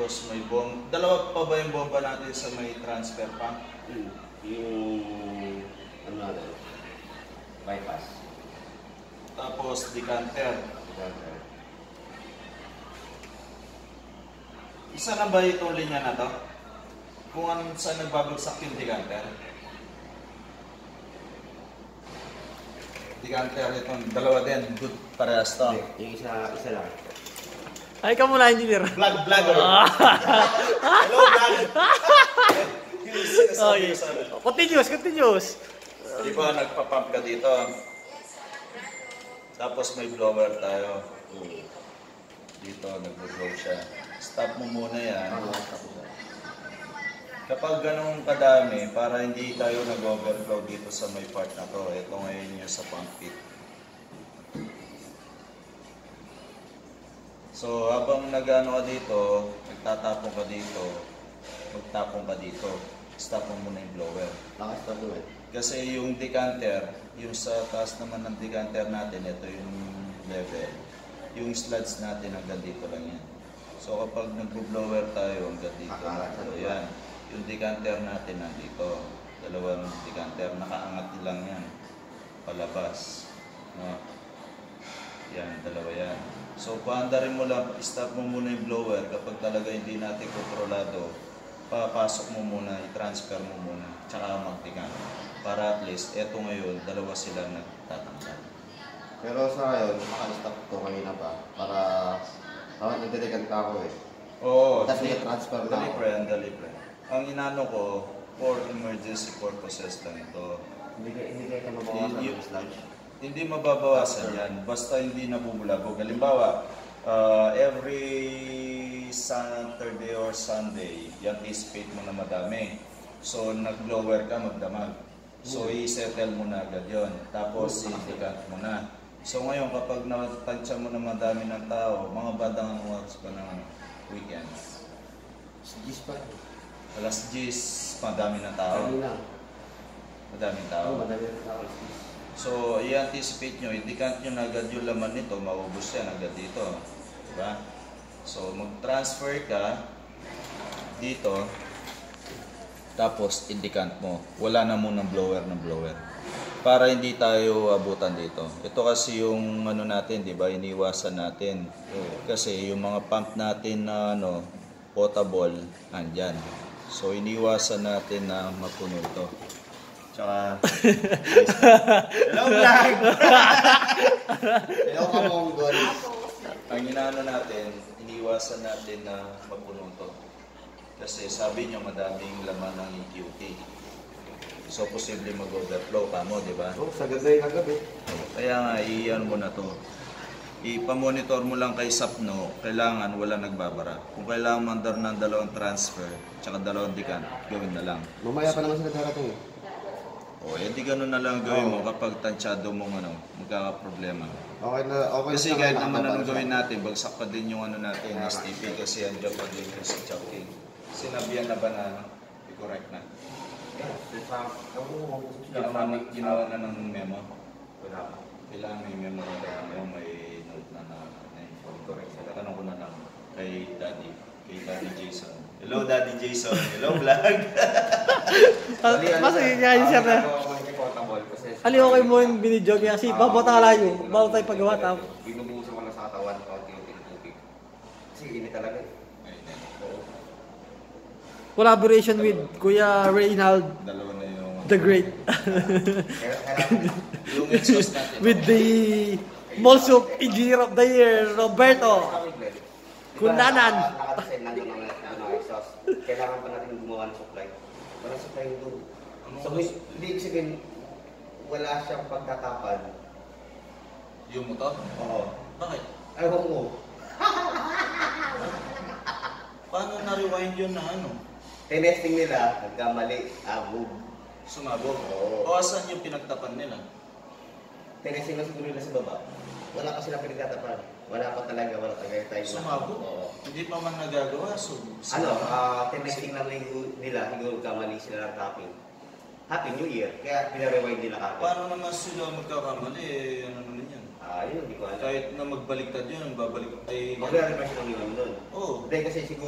Tapos may bomb. Dalawa pa ba yung bomba natin sa may transfer pump? Yung ano natin? Bypass. Tapos decanter. Isa na ba itong linya na to? Kung saan nagbabagsak yung decanter? Decanter itong dalawa din. Good parehas to. Yung isa lang. Ay, ka muna, engineer. Vlogger. Hello, vlogger. Okay. Continuous. Di ba nagpa-pump ka dito? Tapos may blower tayo. Dito, nag-blow siya. Stop mo muna yan. Kapag ganun kadami, para hindi tayo nag-overflow dito sa may part na to, ito ngayon yung sa pump pit. So, habang nag-ano ka dito, nagtatapong ka dito, magtapong ka dito, stop mo muna yung blower. Nakastop mo Kasi yung decanter, yung sa taas naman ng decanter natin, ito yung level. Yung sludge natin hanggang dito lang yan. So, kapag nag-blower tayo hanggang dito, yan. Yung decanter natin nandito. Dalawang decanter, nakaangat lang yan. Palabas. No? Yan, dalawa yan. So, paandarin mo lang, stop mo muna yung blower kapag talaga hindi natin kontrolado. Papasok mo muna, i-transfer mo muna, tsaka magtikan. Para at least, eto ngayon, dalawa sila nagtatanggal. Pero sa ngayon, naka-stop ko kanina pa para nagdedikan ka ako eh. Oo. Tapos i-transfer na ako. Dali pre. Ang inano ko, for emergency purposes lang ito. Hindi kayo mabawasan yung sludge. Hindi mababawasan yan, basta hindi nabubulabog. Halimbawa, every Saturday or Sunday, i-anticipate mo na madami. So, nag-blower ka, magdamag. So, i-settle mo na agad yun. Tapos, i-decant mo na. So, ngayon, kapag natansya mo na madami ng tao, mga badang oras pa ng weekends. Gis pa. Alas 10, madami ng tao. Madaming tao. Madami ng tao. So, i-anticipate nyo, i-decant nyo na agad yung laman nito, maubos yan agad dito. Diba? So, mag-transfer ka dito, tapos i-decant mo. Wala na munang blower na blower. Para hindi tayo abutan dito. Ito kasi yung ano natin, di ba? Iniwasan natin. Kasi yung mga pump natin na potable, andyan. So, iniwasan natin na mapuno ito. Tsaka, hello vlog! Hello ka Mongol. Ang inaano natin, iniwasan natin na mapuno to. Kasi sabi niyo madaming laman ng EQT. So, posible mag-overflow pa mo, di ba? Sa gabi kagabi. Kaya nga, iyan mo na to. Ipamonitor mo lang kay Sapno, kailangan wala nagbabara. Kung kailangan mandar ng dalawang transfer, tsaka dalawang decant, gawin na lang. Mamaya pa naman sila darating eh. O, hindi ganun na lang gawin mo kapag tansyado mong magkakaproblema. Okay na, okay. Kasi kahit naman anong gawin natin, bagsak pa din yung natin, STP, kasi andyan pa din yung sa choking. Sinabihan na ba na, i-correct na? Ginawa na ng memo? Kailangan may memo na may note na correct. Tanong ko na lang kay Daddy Jason. Hello Daddy Jason, hello vlog! Mas yun siya na. Ali, okay mo yung binidyo kaya kasi babota ka lang yun. Bago tayo paggawa tao. Binubuso ko na sa katawan, kaunti-unti ng tubig. Kasi init talaga eh. Collaboration with Kuya Reynald Dalawa na yung the Great. yung exhaust natin. With the most of Engineer of the Year, Roberto Kundanan. Nakadesign lang ng mga exhaust. Kailangan pa natin gumawa ng supply. Walang supply doon. So, hindi ibig sabihin, wala siyang pagkatapad. Yung motor? Oo. Bakit? Ayaw mo. Paano na-rewind yun na Tinesting nila, nagkamali, abog. Sumabog? Oo. O asan yung pinagtapan nila? Tinesting lang siguro nila sa baba. Wala pa silang pinagtatapan. Wala pa talaga, wala talaga tayo. Sumabog? Oo. Hindi pa man nagagawa. So, Tinesting lang nila, siguro kamali sila ng tapping. Happy New Year, kaya pinarewind nila kagad. Paano naman sila magkakamali? Ano naman yan? Yun, hindi ko alam. Kahit na magbaliktad yun, babalik ay... Magre-rewind sila ng yun doon. Oo. Hindi kasi siguro